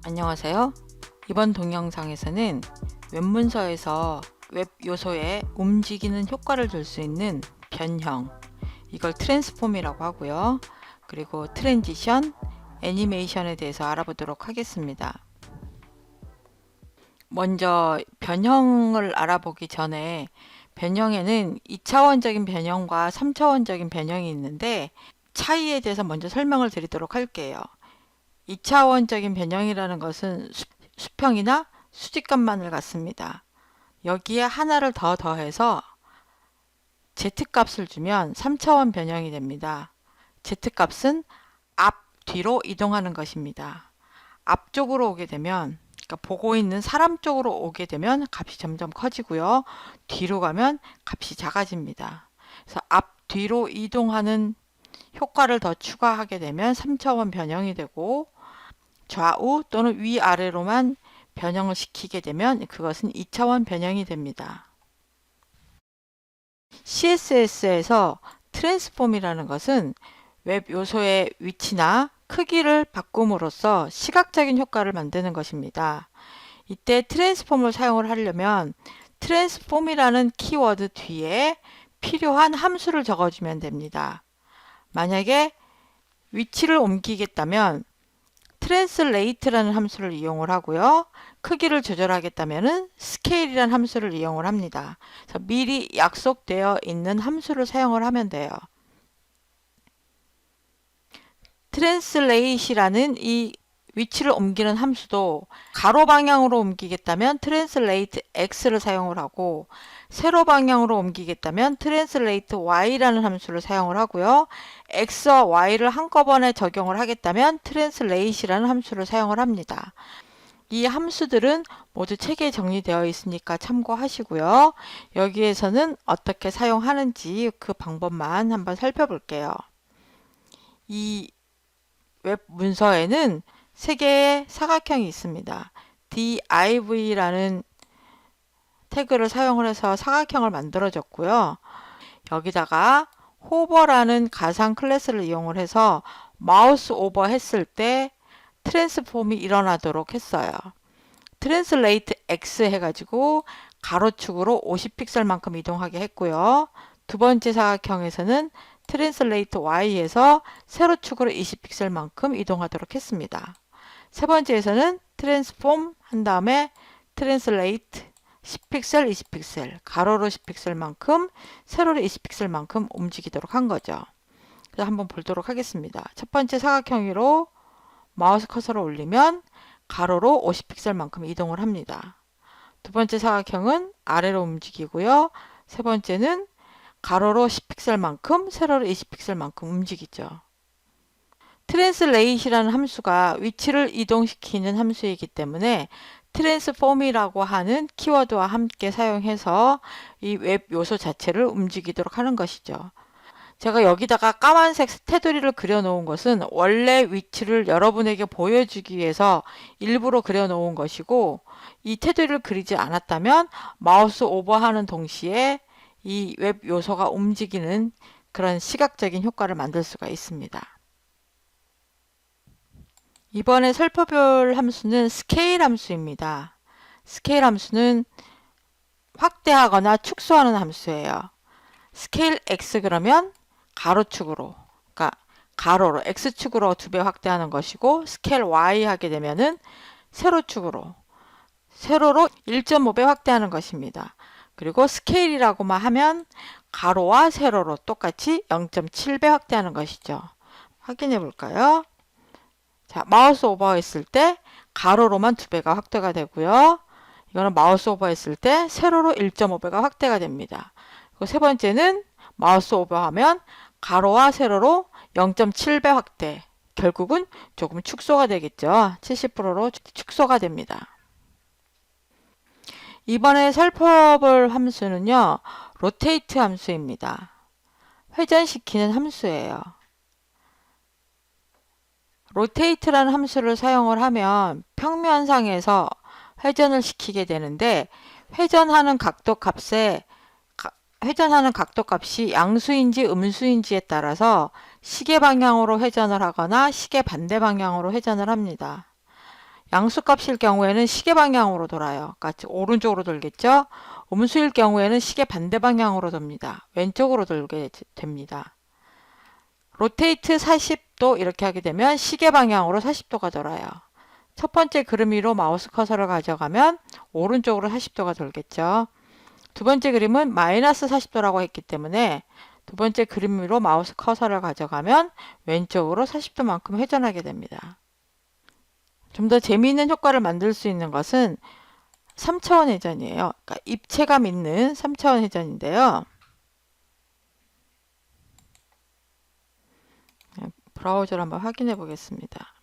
안녕하세요. 이번 동영상에서는 웹문서에서 웹 요소에 움직이는 효과를 줄 수 있는 변형, 이걸 트랜스폼이라고 하고요. 그리고 트랜지션, 애니메이션에 대해서 알아보도록 하겠습니다. 먼저 변형을 알아보기 전에 변형에는 2차원적인 변형과 3차원적인 변형이 있는데 차이에 대해서 먼저 설명을 드리도록 할게요. 2차원적인 변형이라는 것은 수평이나 수직값만을 갖습니다. 여기에 하나를 더 더해서 z값을 주면 3차원 변형이 됩니다. z값은 앞, 뒤로 이동하는 것입니다. 앞쪽으로 오게 되면, 그러니까 보고 있는 사람 쪽으로 오게 되면 값이 점점 커지고요. 뒤로 가면 값이 작아집니다. 그래서 앞, 뒤로 이동하는 효과를 더 추가하게 되면 3차원 변형이 되고, 좌우 또는 위아래로만 변형을 시키게 되면 그것은 2차원 변형이 됩니다. CSS에서 트랜스폼이라는 것은 웹 요소의 위치나 크기를 바꿈으로써 시각적인 효과를 만드는 것입니다. 이때 트랜스폼을 사용을 하려면 트랜스폼이라는 키워드 뒤에 필요한 함수를 적어주면 됩니다. 만약에 위치를 옮기겠다면 트랜슬레이트라는 함수를 이용을 하고요. 크기를 조절하겠다면 스케일이라는 함수를 이용을 합니다. 그래서 미리 약속되어 있는 함수를 사용을 하면 돼요. 트랜슬레이트라는 이 위치를 옮기는 함수도 가로 방향으로 옮기겠다면 트랜슬레이트 x를 사용을 하고 세로 방향으로 옮기겠다면 트랜슬레이트 y라는 함수를 사용을 하고요. x와 y를 한꺼번에 적용을 하겠다면 트랜슬레이트라는 함수를 사용을 합니다. 이 함수들은 모두 책에 정리되어 있으니까 참고하시고요. 여기에서는 어떻게 사용하는지 그 방법만 한번 살펴볼게요. 이 웹 문서에는 세 개의 사각형이 있습니다. div라는 태그를 사용을 해서 사각형을 만들어줬고요. 여기다가 호버라는 가상 클래스를 이용을 해서 마우스 오버 했을 때 트랜스폼이 일어나도록 했어요. 트랜슬레이트 X 해가지고 가로축으로 50픽셀만큼 이동하게 했고요. 두 번째 사각형에서는 트랜슬레이트 Y에서 세로축으로 20픽셀만큼 이동하도록 했습니다. 세 번째에서는 트랜스폼 한 다음에 트랜슬레이트 10픽셀, 20픽셀, 가로로 10픽셀만큼, 세로로 20픽셀만큼 움직이도록 한 거죠. 그래서 한번 보도록 하겠습니다. 첫 번째 사각형 위로 마우스 커서를 올리면 가로로 50픽셀만큼 이동을 합니다. 두 번째 사각형은 아래로 움직이고요. 세 번째는 가로로 10픽셀만큼, 세로로 20픽셀만큼 움직이죠. 트랜슬레이트라는 함수가 위치를 이동시키는 함수이기 때문에 트랜스폼이라고 하는 키워드와 함께 사용해서 이 웹 요소 자체를 움직이도록 하는 것이죠. 제가 여기다가 까만색 테두리를 그려 놓은 것은 원래 위치를 여러분에게 보여주기 위해서 일부러 그려 놓은 것이고, 이 테두리를 그리지 않았다면 마우스 오버하는 동시에 이 웹 요소가 움직이는 그런 시각적인 효과를 만들 수가 있습니다. 이번에 살펴볼 함수는 스케일 함수입니다. 스케일 함수는 확대하거나 축소하는 함수예요. 스케일 x 그러면 가로축으로, 그러니까 가로로 x축으로 2배 확대하는 것이고, 스케일 y 하게 되면은 세로축으로, 세로로 1.5배 확대하는 것입니다. 그리고 스케일이라고만 하면 가로와 세로로 똑같이 0.7배 확대하는 것이죠. 확인해 볼까요? 자, 마우스 오버했을 때 가로로만 2배가 확대가 되고요. 이거는 마우스 오버했을 때 세로로 1.5배가 확대가 됩니다. 그리고 세 번째는 마우스 오버하면 가로와 세로로 0.7배 확대. 결국은 조금 축소가 되겠죠. 70%로 축소가 됩니다. 이번에 살펴볼 함수는요, 로테이트 함수입니다. 회전시키는 함수예요. 로테이트라는 함수를 사용을 하면 평면상에서 회전을 시키게 되는데, 회전하는 각도 값이 양수인지 음수인지에 따라서 시계 방향으로 회전을 하거나 시계 반대 방향으로 회전을 합니다. 양수값일 경우에는 시계 방향으로 돌아요. 그러니까 오른쪽으로 돌겠죠. 음수일 경우에는 시계 반대 방향으로 돕니다. 왼쪽으로 돌게 됩니다. 로테이트 40도 이렇게 하게 되면 시계 방향으로 40도가 돌아요. 첫 번째 그림 위로 마우스 커서를 가져가면 오른쪽으로 40도가 돌겠죠. 두 번째 그림은 마이너스 40도라고 했기 때문에 두 번째 그림 위로 마우스 커서를 가져가면 왼쪽으로 40도만큼 회전하게 됩니다. 좀 더 재미있는 효과를 만들 수 있는 것은 3차원 회전이에요. 그러니까 입체감 있는 3차원 회전인데요. 브라우저를 한번 확인해 보겠습니다.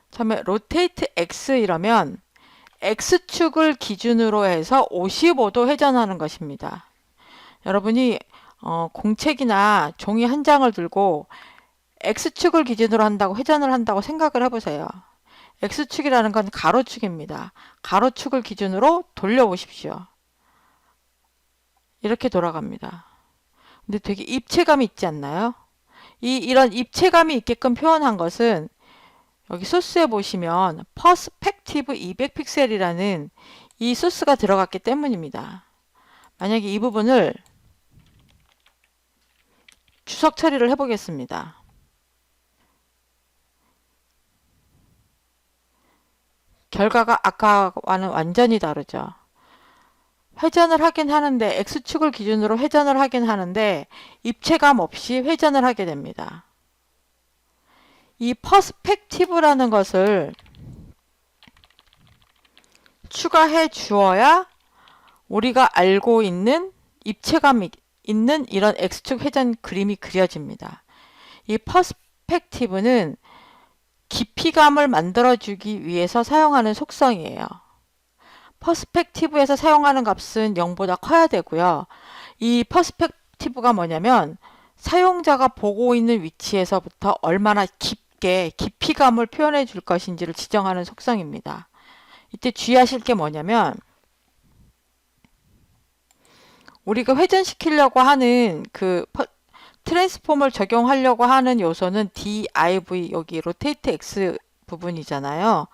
처음에 로테이트 X 이러면 X축을 기준으로 해서 55도 회전하는 것입니다. 여러분이 공책이나 종이 한 장을 들고 X축을 기준으로 한다고 회전을 한다고 생각을 해보세요. X축이라는 건 가로축입니다. 가로축을 기준으로 돌려보십시오. 이렇게 돌아갑니다. 근데 되게 입체감이 있지 않나요? 이런 입체감이 있게끔 표현한 것은 여기 소스에 보시면 퍼스펙티브 200픽셀이라는 이 소스가 들어갔기 때문입니다. 만약에 이 부분을 주석 처리를 해보겠습니다. 결과가 아까와는 완전히 다르죠. 회전을 하긴 하는데 X축을 기준으로 회전을 하긴 하는데 입체감 없이 회전을 하게 됩니다. 이 퍼스펙티브라는 것을 추가해 주어야 우리가 알고 있는 입체감 있는 이런 X축 회전 그림이 그려집니다. 이 퍼스펙티브는 깊이감을 만들어주기 위해서 사용하는 속성이에요. 퍼스펙티브에서 사용하는 값은 0보다 커야 되고요. 이 퍼스펙티브가 뭐냐면 사용자가 보고 있는 위치에서부터 얼마나 깊게 깊이감을 표현해 줄 것인지를 지정하는 속성입니다. 이때 주의하실 게 뭐냐면 우리가 회전시키려고 하는 그 트랜스폼을 적용하려고 하는 요소는 div 여기 로테이트 x 부분이잖아요.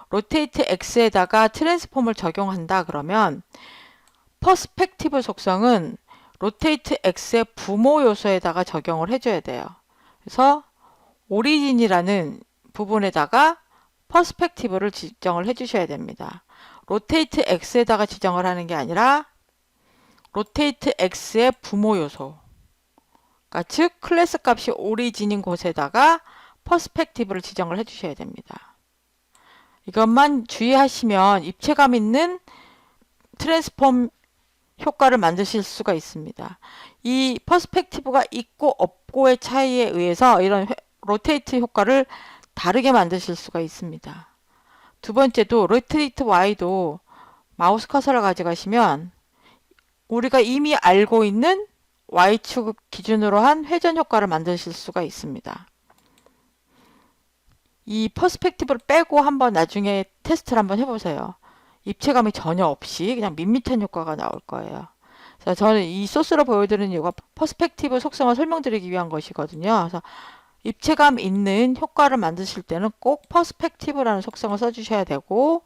로테이트 x에다가 트랜스폼을 적용한다 그러면 퍼스펙티브 속성은 로테이트 x의 부모 요소에다가 적용을 해줘야 돼요. 그래서 오리진이라는 부분에다가 퍼스펙티브를 지정을 해주셔야 됩니다. 로테이트 x에다가 지정을 하는 게 아니라 로테이트 x의 부모 요소, 그러니까 즉 클래스 값이 오리진인 곳에다가 퍼스펙티브를 지정을 해주셔야 됩니다. 이것만 주의하시면 입체감 있는 트랜스폼 효과를 만드실 수가 있습니다. 이 퍼스펙티브가 있고 없고의 차이에 의해서 이런 로테이트 효과를 다르게 만드실 수가 있습니다. 두 번째도 로테이트 Y도 마우스 커서를 가져가시면 우리가 이미 알고 있는 Y축 기준으로 한 회전 효과를 만드실 수가 있습니다. 이 퍼스펙티브를 빼고 한번 나중에 테스트를 한번 해보세요. 입체감이 전혀 없이 그냥 밋밋한 효과가 나올 거예요. 그래서 저는 이 소스로 보여드리는 이유가 퍼스펙티브 속성을 설명드리기 위한 것이거든요. 그래서 입체감 있는 효과를 만드실 때는 꼭 퍼스펙티브라는 속성을 써주셔야 되고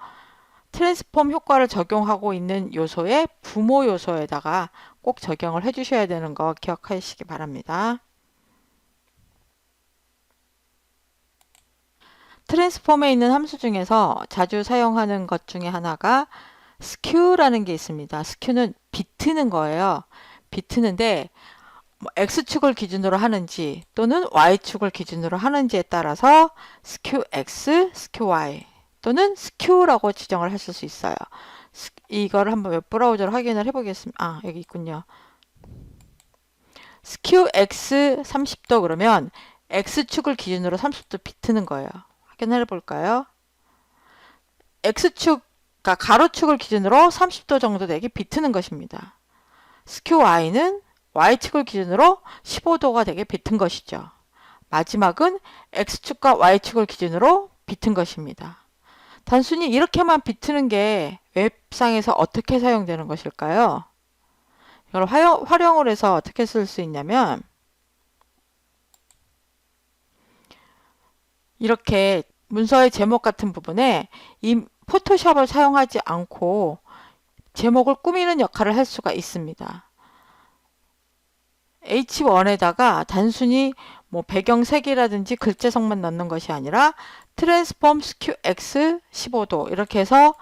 트랜스폼 효과를 적용하고 있는 요소의 부모 요소에다가 꼭 적용을 해주셔야 되는 거 기억하시기 바랍니다. 트랜스폼에 있는 함수 중에서 자주 사용하는 것 중에 하나가 skew라는 게 있습니다. skew는 비트는 거예요. 비트는데 X축을 기준으로 하는지 또는 Y축을 기준으로 하는지에 따라서 skew X, skew Y 또는 skew라고 지정을 하실 수 있어요. 이거를 한번 웹브라우저로 확인을 해보겠습니다. 여기 있군요. skew X 30도 그러면 X축을 기준으로 30도 비트는 거예요. 확인해 볼까요? X축, 그러니까 가로축을 기준으로 30도 정도 되게 비트는 것입니다. skew Y는 Y축을 기준으로 15도가 되게 비튼 것이죠. 마지막은 X축과 Y축을 기준으로 비튼 것입니다. 단순히 이렇게만 비트는 게 웹상에서 어떻게 사용되는 것일까요? 이걸 활용을 해서 어떻게 쓸 수 있냐면 이렇게 문서의 제목 같은 부분에 이 포토샵을 사용하지 않고 제목을 꾸미는 역할을 할 수가 있습니다. H1에다가 단순히 뭐 배경색이라든지 글자성만 넣는 것이 아니라 트랜스폼 스큐 X 15도 이렇게 해서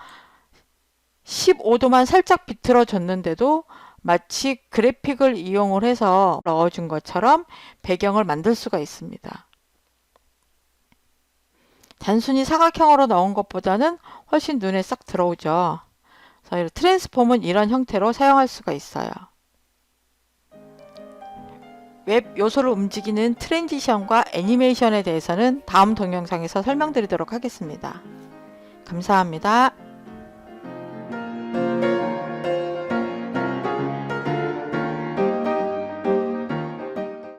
15도만 살짝 비틀어 줬는데도 마치 그래픽을 이용을 해서 넣어준 것처럼 배경을 만들 수가 있습니다. 단순히 사각형으로 넣은 것보다는 훨씬 눈에 싹 들어오죠. 그래서 트랜스폼은 이런 형태로 사용할 수가 있어요. 웹 요소를 움직이는 트랜지션과 애니메이션에 대해서는 다음 동영상에서 설명드리도록 하겠습니다. 감사합니다.